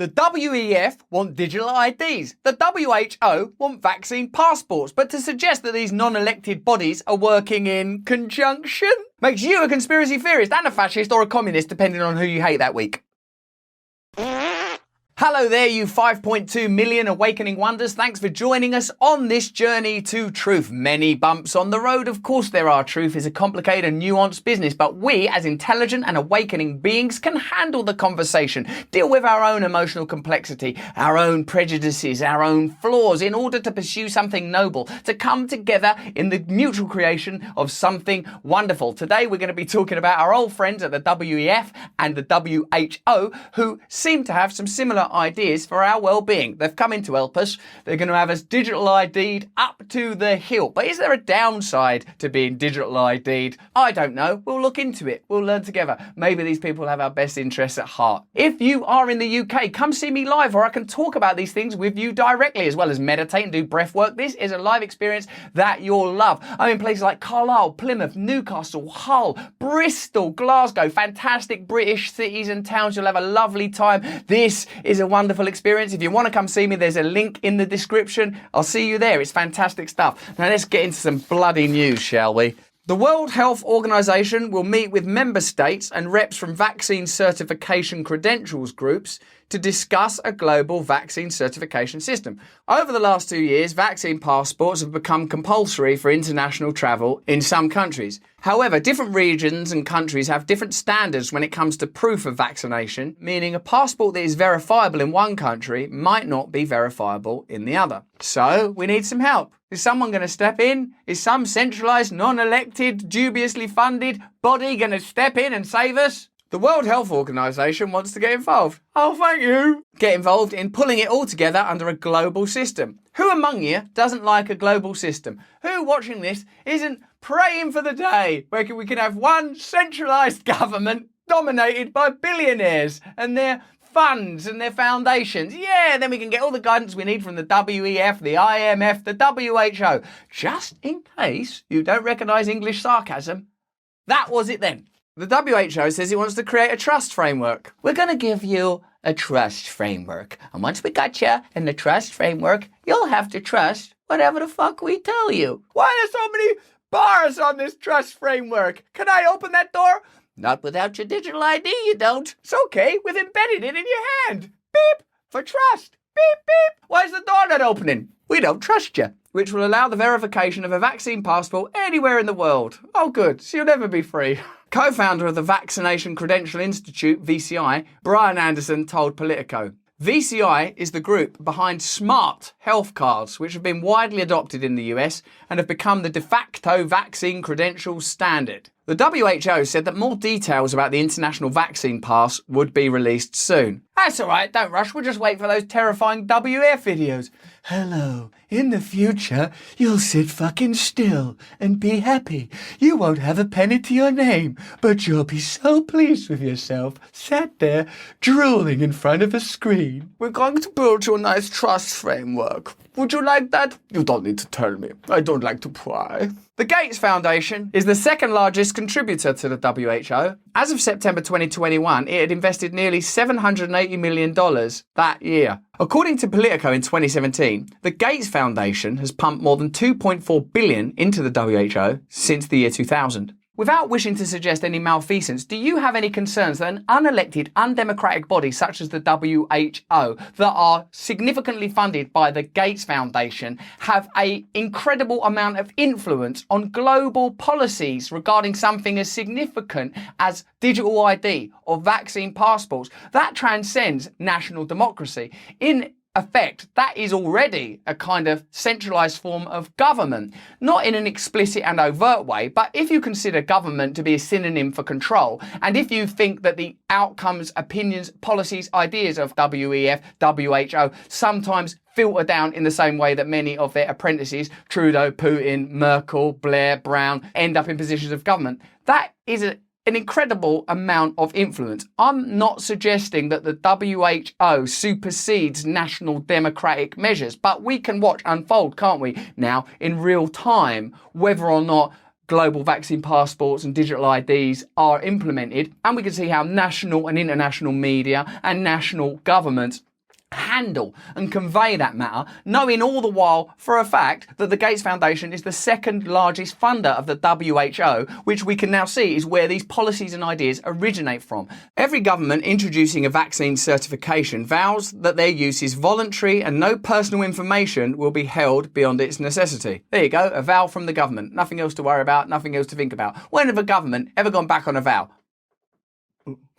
The WEF want digital IDs. The WHO want vaccine passports. But to suggest that these non-elected bodies are working in conjunction makes you a conspiracy theorist and a fascist or a communist, depending on who you hate that week. Hello there, you 5.2 million awakening wonders. Thanks for joining us on this journey to truth. Many bumps on the road, of course there are. Truth is a complicated and nuanced business, but we, as intelligent and awakening beings, can handle the conversation, deal with our own emotional complexity, our own prejudices, our own flaws, in order to pursue something noble, to come together in the mutual creation of something wonderful. Today we're going to be talking about our old friends at the WEF and the WHO, who seem to have some similar ideas for our well-being. They've come in to help us. They're going to have us digital ID'd up to the hilt. But is there a downside to being digital ID'd? I don't know. We'll look into it. We'll learn together. Maybe these people have our best interests at heart. If you are in the UK, come see me live, or I can talk about these things with you directly, as well as meditate and do breath work. This is a live experience that you'll love. I'm in places like Carlisle, Plymouth, Newcastle, Hull, Bristol, Glasgow, fantastic British cities and towns. You'll have a lovely time. This is a wonderful experience. If you want to come see me, there's a link in the description. I'll see you there. It's fantastic stuff. Now let's get into some bloody news, shall we? The World Health Organization will meet with member states and reps from vaccine certification credentials groups to discuss a global vaccine certification system. Over the last 2 years, vaccine passports have become compulsory for international travel in some countries. However, different regions and countries have different standards when it comes to proof of vaccination, meaning a passport that is verifiable in one country might not be verifiable in the other. So, we need some help. Is someone going to step in? Is some centralised, non-elected, dubiously funded body going to step in and save us? The World Health Organization wants to get involved. Oh, thank you. Get involved in pulling it all together under a global system. Who among you doesn't like a global system? Who watching this isn't praying for the day where we can have one centralised government dominated by billionaires and their funds and their foundations? Yeah, then we can get all the guidance we need from the WEF, the IMF, the WHO. Just in case you don't recognise English sarcasm, that was it then. The WHO says it wants to create a trust framework. We're going to give you a trust framework. And once we got you in the trust framework, you'll have to trust whatever the fuck we tell you. Why are there so many bars on this trust framework? Can I open that door? Not without your digital ID, you don't. It's okay, we've embedded it in your hand. Beep, for trust. Beep, beep. Why is the door not opening? We don't trust you. Which will allow the verification of a vaccine passport anywhere in the world. Oh good, so you'll never be free. Co-founder of the Vaccination Credential Institute, VCI, Brian Anderson told Politico, VCI is the group behind smart health cards, which have been widely adopted in the US and have become the de facto vaccine credential standard. The WHO said that more details about the international vaccine pass would be released soon. That's all right, don't rush, we'll just wait for those terrifying WF videos. Hello, in the future, you'll sit fucking still and be happy. You won't have a penny to your name, but you'll be so pleased with yourself, sat there, drooling in front of a screen. We're going to build you a nice trust framework. Would you like that? You don't need to tell me. I don't like to pry. The Gates Foundation is the second largest contributor to the WHO. As of September 2021, it had invested nearly $780 million that year. According to Politico in 2017, the Gates Foundation has pumped more than $2.4 billion into the WHO since the year 2000. Without wishing to suggest any malfeasance, do you have any concerns that an unelected, undemocratic body such as the WHO that are significantly funded by the Gates Foundation have an incredible amount of influence on global policies regarding something as significant as digital ID or vaccine passports? That transcends national democracy. In effect, that is already a kind of centralised form of government. Not in an explicit and overt way, but if you consider government to be a synonym for control, and if you think that the outcomes, opinions, policies, ideas of WEF, WHO sometimes filter down in the same way that many of their apprentices, Trudeau, Putin, Merkel, Blair, Brown, end up in positions of government, that is an incredible amount of influence. I'm not suggesting that the WHO supersedes national democratic measures, but we can watch unfold, can't we, now in real time, whether or not global vaccine passports and digital IDs are implemented, and we can see how national and international media and national governments handle and convey that matter, knowing all the while for a fact that the Gates Foundation is the second largest funder of the WHO, which we can now see is where these policies and ideas originate from. Every government introducing a vaccine certification vows that their use is voluntary and no personal information will be held beyond its necessity. There you go, a vow from the government. Nothing else to worry about, nothing else to think about. When have a government ever gone back on a vow?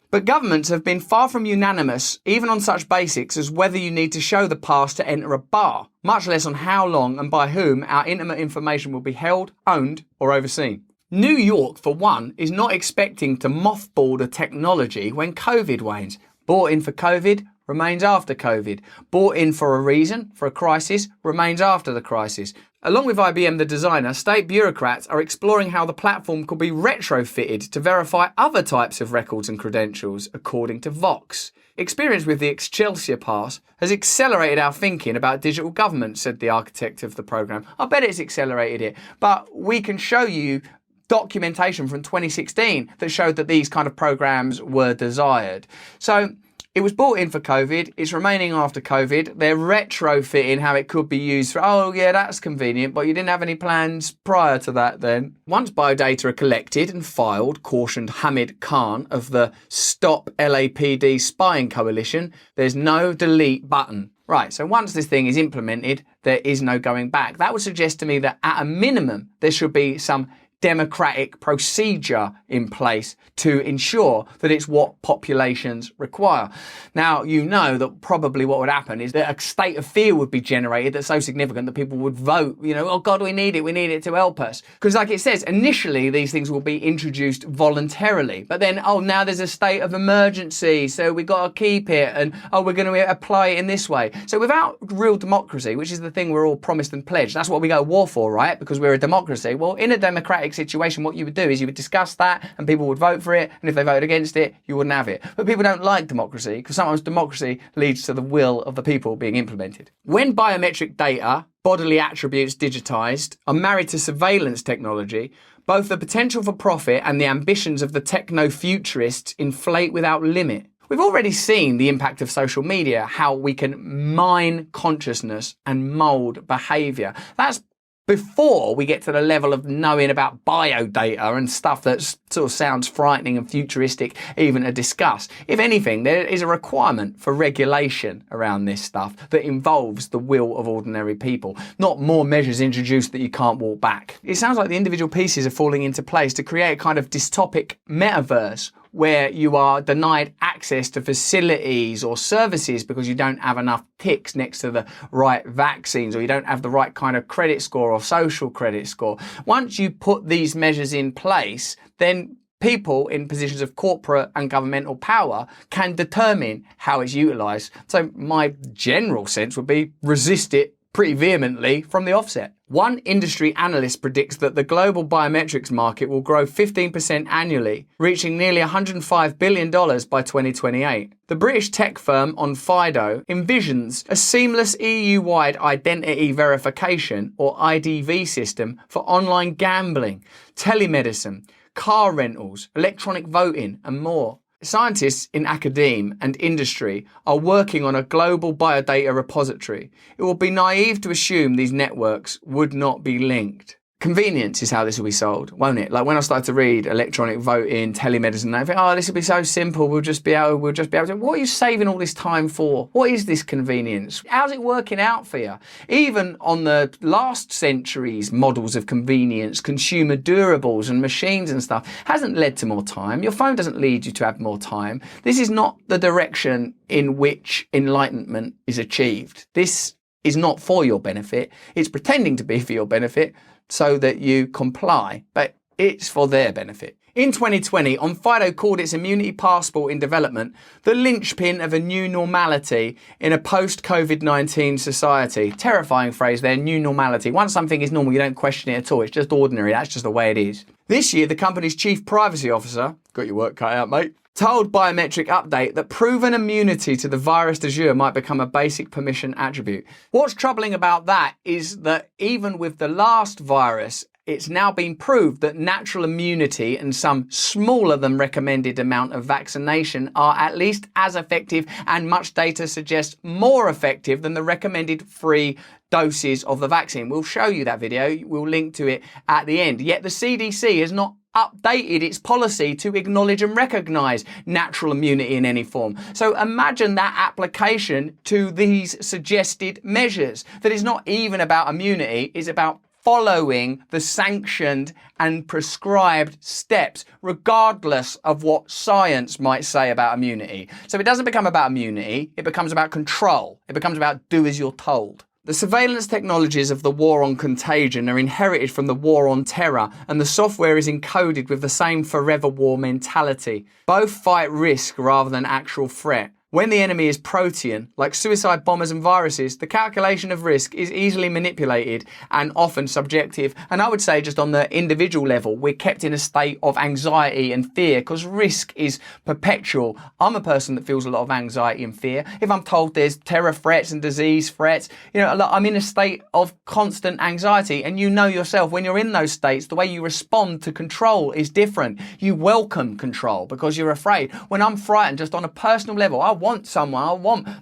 But governments have been far from unanimous, even on such basics as whether you need to show the pass to enter a bar, much less on how long and by whom our intimate information will be held, owned, or overseen. New York, for one, is not expecting to mothball the technology when COVID wanes. Bought in for COVID, remains after COVID. Bought in for a reason, for a crisis, remains after the crisis. Along with IBM, the designer, state bureaucrats are exploring how the platform could be retrofitted to verify other types of records and credentials, according to Vox. Experience with the Excelsior Pass has accelerated our thinking about digital government, said the architect of the program. I bet it's accelerated it, but we can show you documentation from 2016 that showed that these kind of programs were desired. So it was bought in for COVID, it's remaining after COVID, they're retrofitting how it could be used for, oh yeah, that's convenient, but you didn't have any plans prior to that then. Once biodata are collected and filed, cautioned Hamid Khan of the Stop LAPD Spying Coalition, there's no delete button. Right, so once this thing is implemented, there is no going back. That would suggest to me that at a minimum, there should be some democratic procedure in place to ensure that it's what populations require. Now, you know that probably what would happen is that a state of fear would be generated that's so significant that people would vote, oh God, we need it to help us. Because like it says, initially these things will be introduced voluntarily, but then, now there's a state of emergency, so we got to keep it, and we're going to apply it in this way. So without real democracy, which is the thing we're all promised and pledged, that's what we go to war for, right? Because we're a democracy. Well, in a democratic situation, what you would do is you would discuss that and people would vote for it, and if they voted against it, you wouldn't have it. But people don't like democracy because sometimes democracy leads to the will of the people being implemented. When biometric data, bodily attributes digitized, are married to surveillance technology, both the potential for profit and the ambitions of the techno-futurists inflate without limit. We've already seen the impact of social media, how we can mine consciousness and mold behavior. That's before we get to the level of knowing about biodata and stuff that sort of sounds frightening and futuristic even to discuss. If anything, there is a requirement for regulation around this stuff that involves the will of ordinary people, not more measures introduced that you can't walk back. It sounds like the individual pieces are falling into place to create a kind of dystopic metaverse where you are denied access to facilities or services because you don't have enough ticks next to the right vaccines, or you don't have the right kind of credit score or social credit score. Once you put these measures in place, then people in positions of corporate and governmental power can determine how it's utilised. So my general sense would be resist it pretty vehemently from the offset. One industry analyst predicts that the global biometrics market will grow 15% annually, reaching nearly $105 billion by 2028. The British tech firm Onfido envisions a seamless EU-wide identity verification, or IDV system, for online gambling, telemedicine, car rentals, electronic voting, and more. Scientists in academia and industry are working on a global biodata repository. It would be naive to assume these networks would not be linked. Convenience is how this will be sold, won't it? Like when I started to read electronic voting, telemedicine, I think, this will be so simple. We'll just be able to. What are you saving all this time for? What is this convenience? How's it working out for you? Even on the last century's models of convenience, consumer durables and machines and stuff hasn't led to more time. Your phone doesn't lead you to have more time. This is not the direction in which enlightenment is achieved. This is not for your benefit. It's pretending to be for your benefit so that you comply, but it's for their benefit. In 2020, Onfido called its immunity passport in development the linchpin of a new normality in a post-COVID-19 society. Terrifying phrase there, new normality. Once something is normal, you don't question it at all. It's just ordinary. That's just the way it is. This year, the company's chief privacy officer, got your work cut out, mate, told Biometric Update that proven immunity to the virus du jour might become a basic permission attribute. What's troubling about that is that even with the last virus, it's now been proved that natural immunity and some smaller than recommended amount of vaccination are at least as effective, and much data suggests more effective than the recommended 3 doses of the vaccine. We'll show you that video. We'll link to it at the end. Yet the CDC has not updated its policy to acknowledge and recognise natural immunity in any form. So imagine that application to these suggested measures. That is not even about immunity, it's about following the sanctioned and prescribed steps, regardless of what science might say about immunity. So it doesn't become about immunity, it becomes about control. It becomes about do as you're told. The surveillance technologies of the war on contagion are inherited from the war on terror, and the software is encoded with the same forever war mentality. Both fight risk rather than actual threat. When the enemy is protean, like suicide bombers and viruses, the calculation of risk is easily manipulated and often subjective. And I would say just on the individual level, we're kept in a state of anxiety and fear because risk is perpetual. I'm a person that feels a lot of anxiety and fear. If I'm told there's terror threats and disease threats, I'm in a state of constant anxiety. And you know yourself, when you're in those states, the way you respond to control is different. You welcome control because you're afraid. When I'm frightened, just on a personal level, I want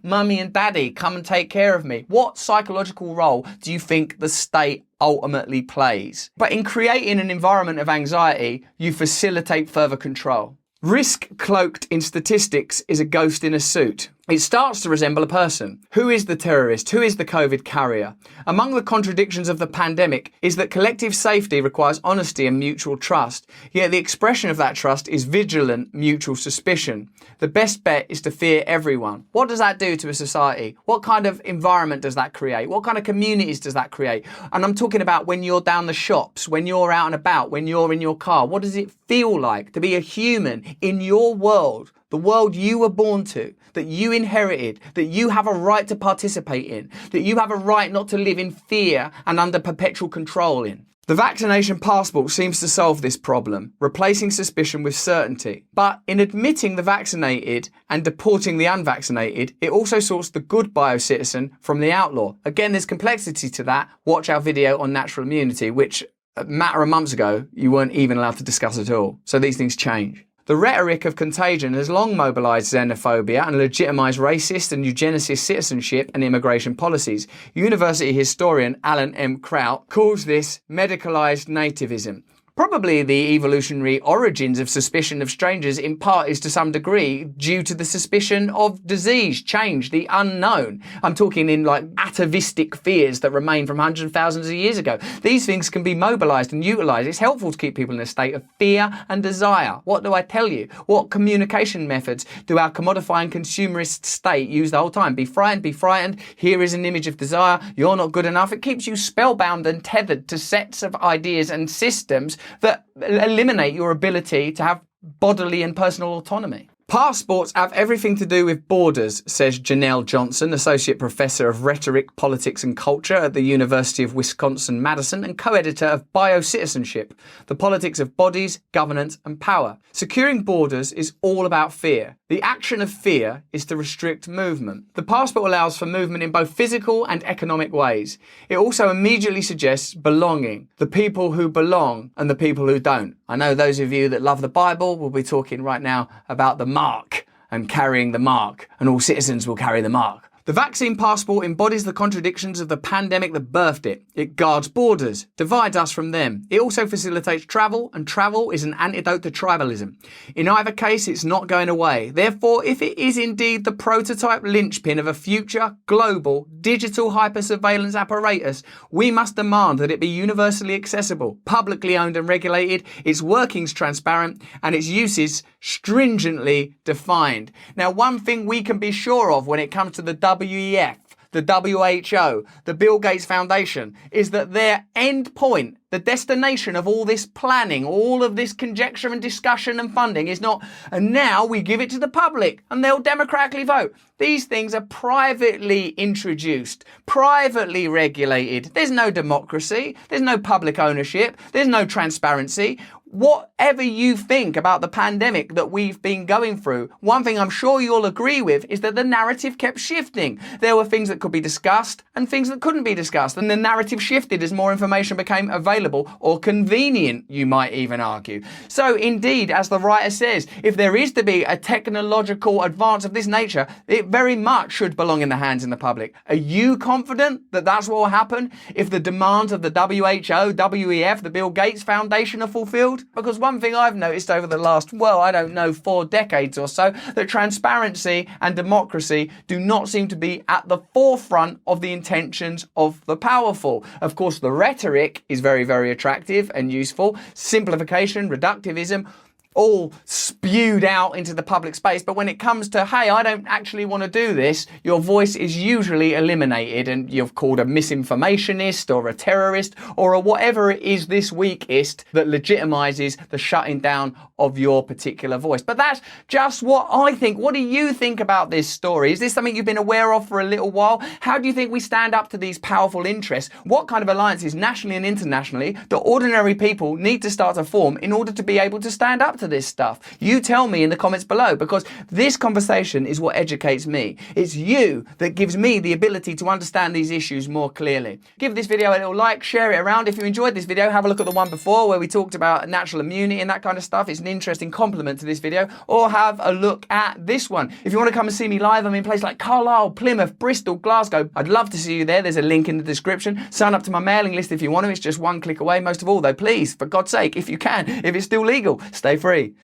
mummy and daddy come and take care of me. What psychological role do you think the state ultimately plays? But in creating an environment of anxiety, you facilitate further control. Risk cloaked in statistics is a ghost in a suit. It starts to resemble a person. Who is the terrorist? Who is the COVID carrier? Among the contradictions of the pandemic is that collective safety requires honesty and mutual trust, yet the expression of that trust is vigilant mutual suspicion. The best bet is to fear everyone. What does that do to a society? What kind of environment does that create? What kind of communities does that create? And I'm talking about when you're down the shops, when you're out and about, when you're in your car. What does it feel like to be a human in your world? The world you were born to, that you inherited, that you have a right to participate in, that you have a right not to live in fear and under perpetual control in. The vaccination passport seems to solve this problem, replacing suspicion with certainty. But in admitting the vaccinated and deporting the unvaccinated, it also sorts the good biocitizen from the outlaw. Again, there's complexity to that. Watch our video on natural immunity, which a matter of months ago, you weren't even allowed to discuss at all. So these things change. The rhetoric of contagion has long mobilised xenophobia and legitimised racist and eugenicist citizenship and immigration policies. University historian Alan M. Kraut calls this medicalised nativism. Probably the evolutionary origins of suspicion of strangers in part is to some degree due to the suspicion of disease, change, the unknown. I'm talking in like atavistic fears that remain from hundreds of thousands of years ago. These things can be mobilised and utilised. It's helpful to keep people in a state of fear and desire. What do I tell you? What communication methods do our commodifying consumerist state use the whole time? Be frightened, be frightened. Here is an image of desire. You're not good enough. It keeps you spellbound and tethered to sets of ideas and systems that eliminate your ability to have bodily and personal autonomy. Passports have everything to do with borders, says Janelle Johnson, Associate Professor of Rhetoric, Politics and Culture at the University of Wisconsin-Madison and co-editor of Biocitizenship, The Politics of Bodies, Governance and Power. Securing borders is all about fear. The action of fear is to restrict movement. The passport allows for movement in both physical and economic ways. It also immediately suggests belonging, the people who belong and the people who don't. I know those of you that love the Bible will be talking right now about the mark and carrying the mark, and all citizens will carry the mark. The vaccine passport embodies the contradictions of the pandemic that birthed it. It guards borders, divides us from them. It also facilitates travel, and travel is an antidote to tribalism. In either case, it's not going away. Therefore, if it is indeed the prototype linchpin of a future, global, digital hyper-surveillance apparatus, we must demand that it be universally accessible, publicly owned and regulated, its workings transparent, and its uses stringently defined. Now, one thing we can be sure of when it comes to the WEF, the WHO, the Bill Gates Foundation, is that their end point, the destination of all this planning, all of this conjecture and discussion and funding is not, and now we give it to the public and they'll democratically vote. These things are privately introduced, privately regulated. There's no democracy. There's no public ownership. There's no transparency. whatever you think about the pandemic that we've been going through, one thing I'm sure you'll agree with is that the narrative kept shifting. There were things that could be discussed and things that couldn't be discussed, and the narrative shifted as more information became available or convenient, you might even argue. So indeed, as the writer says, if there is to be a technological advance of this nature, it very much should belong in the hands of the public. Are you confident that that's what will happen if the demands of the WHO, WEF, the Bill Gates Foundation are fulfilled? Because one thing I've noticed over the last, 4 decades or so, that transparency and democracy do not seem to be at the forefront of the intentions of the powerful. Of course, the rhetoric is very, very attractive and useful. Simplification, reductivism, all spewed out into the public space. But when it comes to, hey, I don't actually want to do this, your voice is usually eliminated and you're called a misinformationist or a terrorist or a whatever it is this weekist that legitimizes the shutting down of your particular voice. But that's just what I think. What do you think about this story? Is this something you've been aware of for a little while? How do you think we stand up to these powerful interests? What kind of alliances, nationally and internationally, do ordinary people need to start to form in order to be able to stand up to this stuff? You tell me in the comments below, because this conversation is what educates me. It's you that gives me the ability to understand these issues more clearly. Give this video a little like, share it around. If you enjoyed this video, have a look at the one before where we talked about natural immunity and that kind of stuff. It's an interesting complement to this video. Or have a look at this one. If you want to come and see me live, I'm in places like Carlisle, Plymouth, Bristol, Glasgow. I'd love to see you there. There's a link in the description. Sign up to my mailing list if you want to. It's just one click away. Most of all though, please, for God's sake, if you can, if it's still legal, stay free.